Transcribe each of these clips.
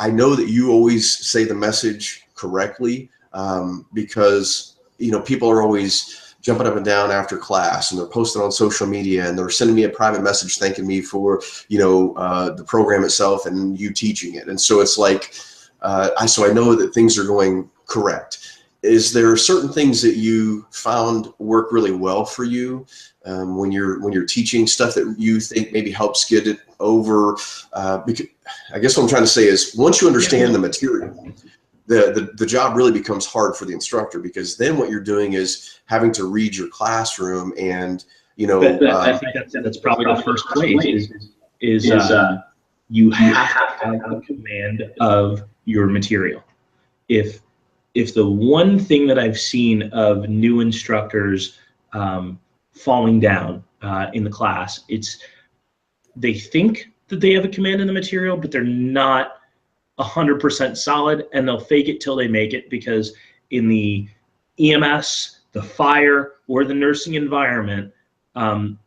I know that you always say the message correctly, because, people are always jumping up and down after class, and they're posting on social media, and they're sending me a private message thanking me for, the program itself and you teaching it. And so it's like, so I know that things are going correct. Is there certain things that you found work really well for you when you're teaching, stuff that you think maybe helps get it over? Because I guess what I'm trying to say is, once you understand the material, the job really becomes hard for the instructor, because then what you're doing is having to read your classroom, and I think that's probably the first place is you have to have a command of your material. If the one thing that I've seen of new instructors falling down in the class, it's they think that they have a command in the material, but they're not 100% solid, and they'll fake it till they make it, because in the EMS, the fire, or the nursing environment,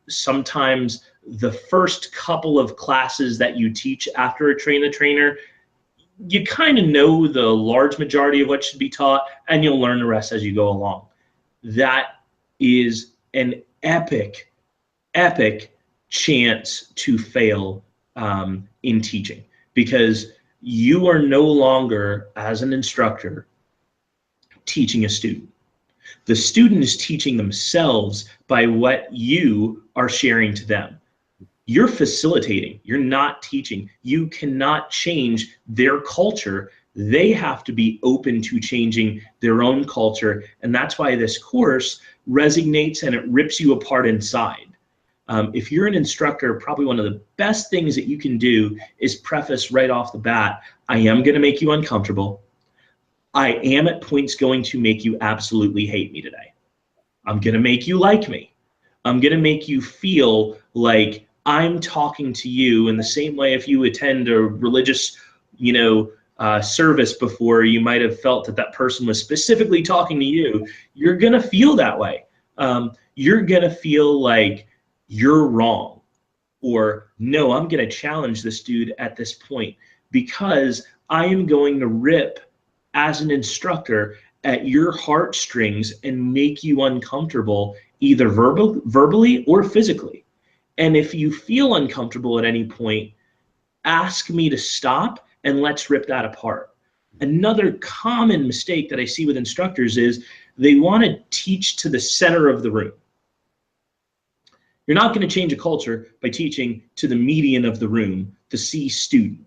sometimes the first couple of classes that you teach after a trainer, you kind of know the large majority of what should be taught, and you'll learn the rest as you go along. That is an epic chance to fail in teaching, because you are no longer, as an instructor, teaching a student. The student is teaching themselves by what you are sharing to them. You're facilitating, you're not teaching. You cannot change their culture. They have to be open to changing their own culture. And that's why this course resonates and it rips you apart inside. If you're an instructor, probably one of the best things that you can do is preface right off the bat, I am going to make you uncomfortable. I am at points going to make you absolutely hate me today. I'm going to make you like me. I'm going to make you feel like I'm talking to you in the same way. If you attend a religious, service before, you might have felt that person was specifically talking to you. You're going to feel that way. You're going to feel like you're wrong, or no, I'm going to challenge this dude at this point, because I am going to rip as an instructor at your heartstrings and make you uncomfortable, either verbally or physically. And if you feel uncomfortable at any point, ask me to stop and let's rip that apart. Another common mistake that I see with instructors is they want to teach to the center of the room. You're not going to change a culture by teaching to the median of the room, the C student.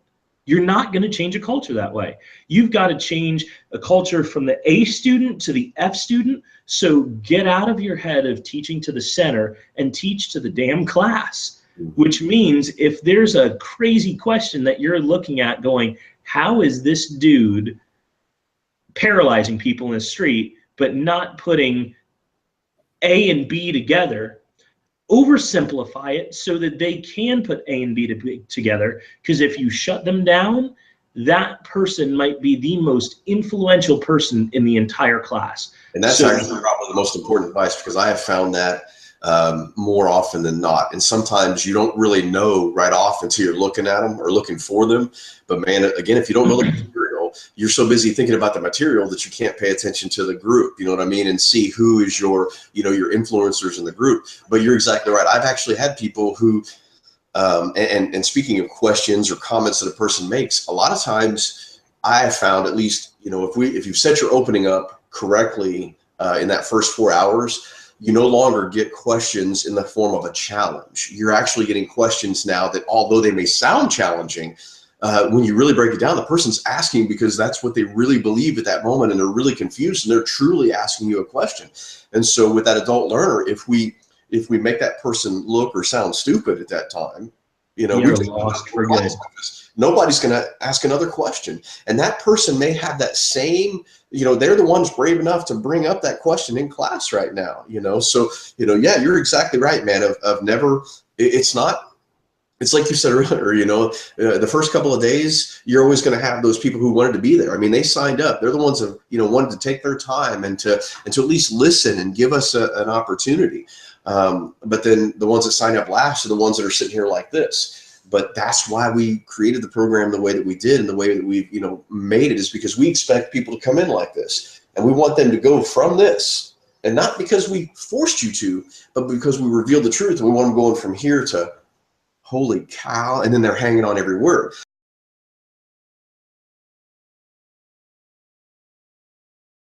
You're not going to change a culture that way. You've got to change a culture from the A student to the F student. So get out of your head of teaching to the center and teach to the damn class, which means if there's a crazy question that you're looking at going, how is this dude paralyzing people in the street, but not putting A and B together? Oversimplify it so that they can put A and B together, because if you shut them down, that person might be the most influential person in the entire class. And that's actually probably the most important advice, because I have found that more often than not. And sometimes you don't really know right off until you're looking at them or looking for them. But man, again, if you don't know the material, you're so busy thinking about the material that you can't pay attention to the group, you know what I mean? And see who is your, your influencers in the group. But you're exactly right. I've actually had people who, and speaking of questions or comments that a person makes, a lot of times I have found, at least, if you set your opening up correctly in that first 4 hours, you no longer get questions in the form of a challenge. You're actually getting questions now that, although they may sound challenging, when you really break it down, the person's asking because that's what they really believe at that moment, and they're really confused, and they're truly asking you a question. And so with that adult learner, if we make that person look or sound stupid at that time, we've lost for good. Nobody's going to ask another question. And that person may have that same, they're the ones brave enough to bring up that question in class right now, So, yeah, you're exactly right, man, of never, it's like you said earlier, the first couple of days, you're always going to have those people who wanted to be there. I mean, they signed up. They're the ones that, wanted to take their time and to at least listen and give us an opportunity. But then the ones that sign up last are the ones that are sitting here like this. But that's why we created the program the way that we did, and the way that we've, you know, made it, is because we expect people to come in like this, and we want them to go from this, and not because we forced you to, but because we revealed the truth, and we want them going from here to holy cow, and then they're hanging on every word.